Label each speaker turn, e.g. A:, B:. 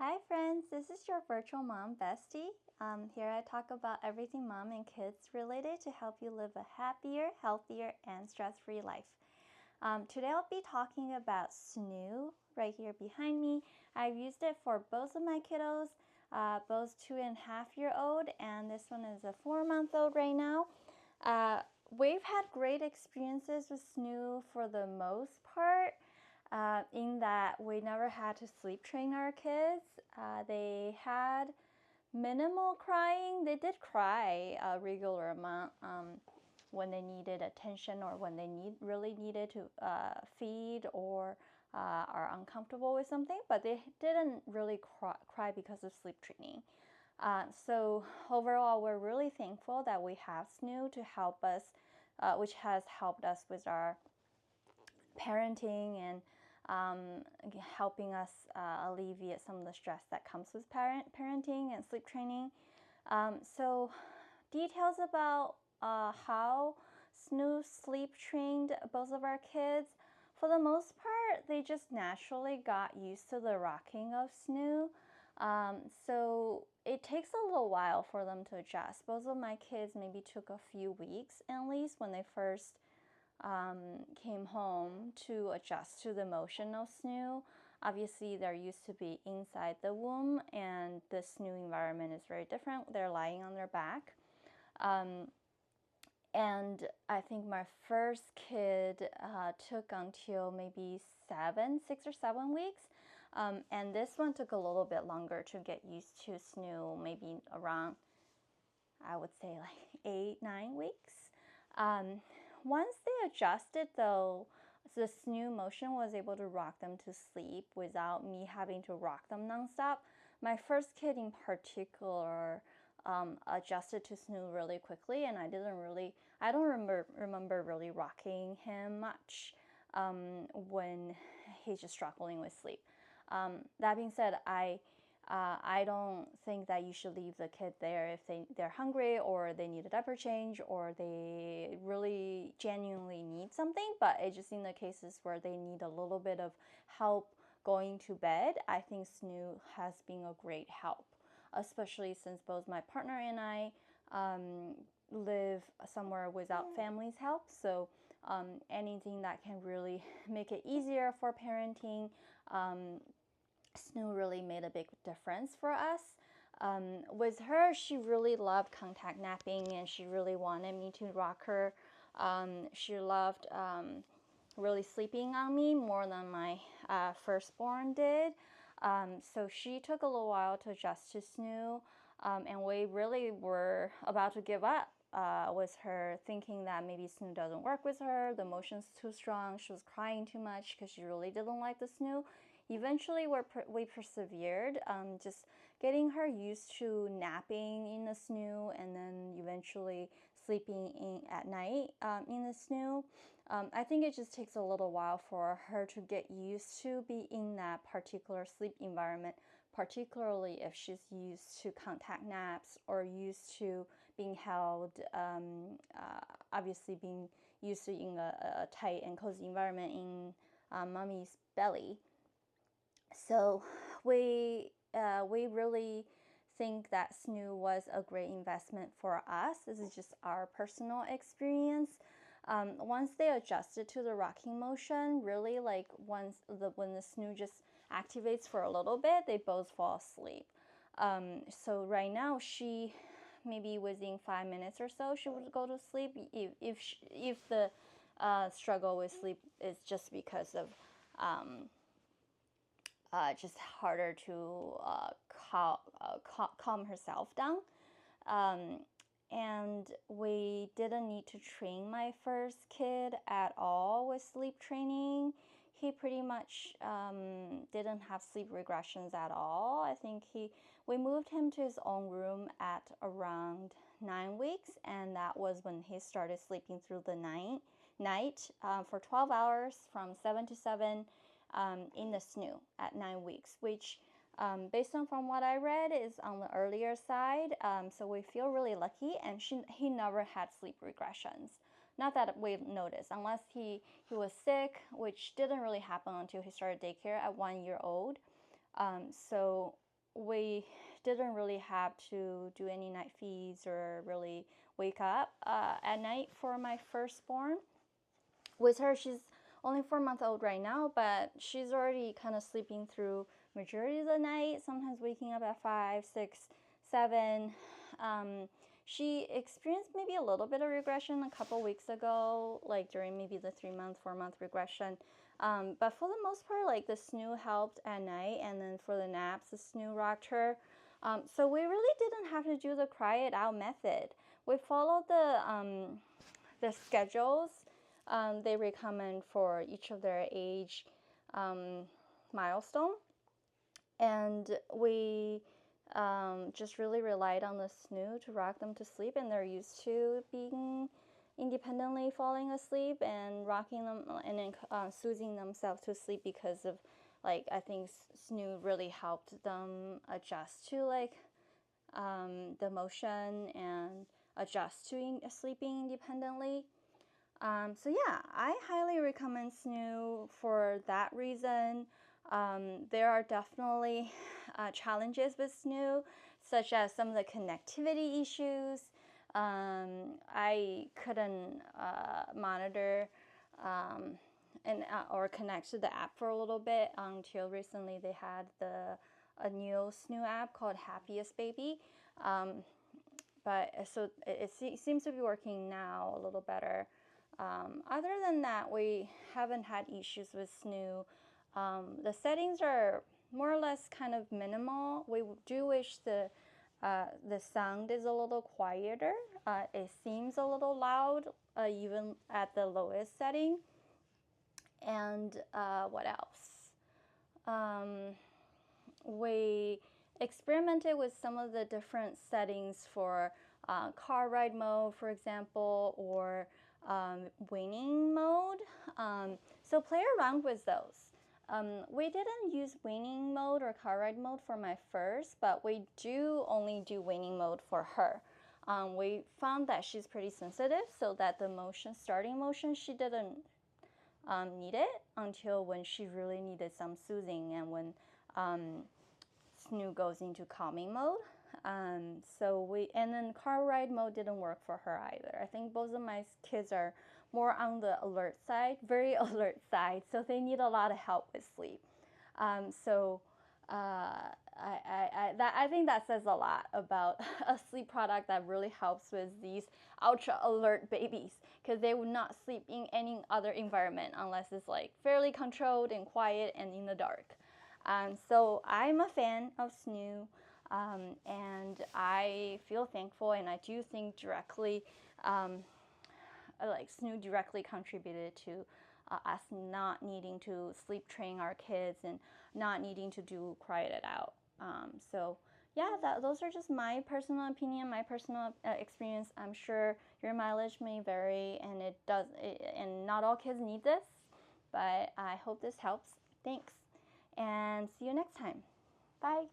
A: Hi friends, this is your virtual mom bestie. Here I talk about everything mom and kids related to help you live a happier, healthier, and stress-free life. Today I'll be talking about SNOO right here behind me. I've used it for both of my kiddos, both 2.5-year-old, and this one is a 4-month-old right now. We've had great experiences with SNOO for the most part. In that we never had to sleep train our kids. They had minimal crying. They did cry a regular amount when they needed attention or when they really needed to feed or are uncomfortable with something, but they didn't really cry because of sleep training. So overall, we're really thankful that we have SNOO to help us, which has helped us with our parenting and helping us alleviate some of the stress that comes with parenting and sleep training. So details about how SNOO sleep trained both of our kids. For the most part, they just naturally got used to the rocking of SNOO. So it takes a little while for them to adjust. Both of my kids maybe took a few weeks at least when they first came home to adjust to the motion of SNOO. Obviously, they're used to be inside the womb, and the SNOO environment is very different. They're lying on their back. And I think my first kid took until maybe 6 or 7 weeks. And this one took a little bit longer to get used to SNOO, maybe around, I would say like 8, 9 weeks. Once they adjusted though, the SNOO motion was able to rock them to sleep without me having to rock them nonstop. My first kid in particular adjusted to SNOO really quickly, and I don't remember really rocking him much when he's just struggling with sleep. That being said, I don't think that you should leave the kid there if they're hungry or they need a diaper change or they really genuinely need something, but it's just in the cases where they need a little bit of help going to bed, I think SNOO has been a great help, especially since both my partner and I live somewhere without family's help. So anything that can really make it easier for parenting, SNOO really made a big difference for us. With her, she really loved contact napping and she really wanted me to rock her. She loved really sleeping on me more than my firstborn did. So she took a little while to adjust to SNOO, and we really were about to give up with her, thinking that maybe SNOO doesn't work with her, the motion's too strong, she was crying too much because she really didn't like the SNOO. Eventually, we persevered, just getting her used to napping in the SNOO and then eventually sleeping at night in the SNOO. I think it just takes a little while for her to get used to be in that particular sleep environment, particularly if she's used to contact naps or used to being held, obviously being used to in a tight and cozy environment in mommy's belly. So we really think that SNOO was a great investment for us. This is just our personal experience. Once they adjusted to the rocking motion, really like when the SNOO just activates for a little bit, they both fall asleep. So right now she maybe within 5 minutes or so she would go to sleep if the struggle with sleep is just because of just harder to calm herself down. And we didn't need to train my first kid at all with sleep training. He pretty much didn't have sleep regressions at all. I think we moved him to his own room at around 9 weeks, and that was when he started sleeping through the night for 12 hours from 7 to 7 in the SNOO at 9 weeks, which based on from what I read is on the earlier side. So we feel really lucky, and he never had sleep regressions. Not that we noticed, unless he was sick, which didn't really happen until he started daycare at 1 year old. So we didn't really have to do any night feeds or really wake up at night for my firstborn. With her, she's only 4 months old right now, but she's already kind of sleeping through majority of the night, sometimes waking up at 5, 6, 7. She experienced maybe a little bit of regression a couple weeks ago, like during maybe the 3-month, 4-month regression. But for the most part, like the SNOO helped at night, and then for the naps, the SNOO rocked her. So we really didn't have to do the cry it out method. We followed the schedules they recommend for each of their age milestone, and we just really relied on the SNOO to rock them to sleep, and they're used to being independently falling asleep and rocking them and then soothing themselves to sleep because of, like, I think SNOO really helped them adjust to like the motion and adjust to sleeping independently. So yeah, I highly recommend SNOO for that reason. There are definitely challenges with SNOO, such as some of the connectivity issues. I couldn't monitor or connect to the app for a little bit until recently. They had a new SNOO app called Happiest Baby. But so it seems to be working now a little better. Other than that, we haven't had issues with SNOO. The settings are more or less kind of minimal. We do wish the sound is a little quieter. It seems a little loud, even at the lowest setting. And what else? We experimented with some of the different settings for car ride mode, for example, or weaning mode. So play around with those. We didn't use weaning mode or car ride mode for my first, but we do only do weaning mode for her. We found that she's pretty sensitive, so that the starting motion, she didn't need it until when she really needed some soothing, and when SNOO goes into calming mode. And then car ride mode didn't work for her either. I think both of my kids are more on the alert side, very alert side, so they need a lot of help with sleep. I think that says a lot about a sleep product that really helps with these ultra alert babies, because they would not sleep in any other environment unless it's like fairly controlled and quiet and in the dark. So I'm a fan of SNOO, and I feel thankful, and I do think directly, like SNOO directly contributed to us not needing to sleep train our kids and not needing to do cry it out. So yeah, those are just my personal opinion, my personal experience. I'm sure your mileage may vary, and and not all kids need this, but I hope this helps. Thanks, and see you next time. Bye.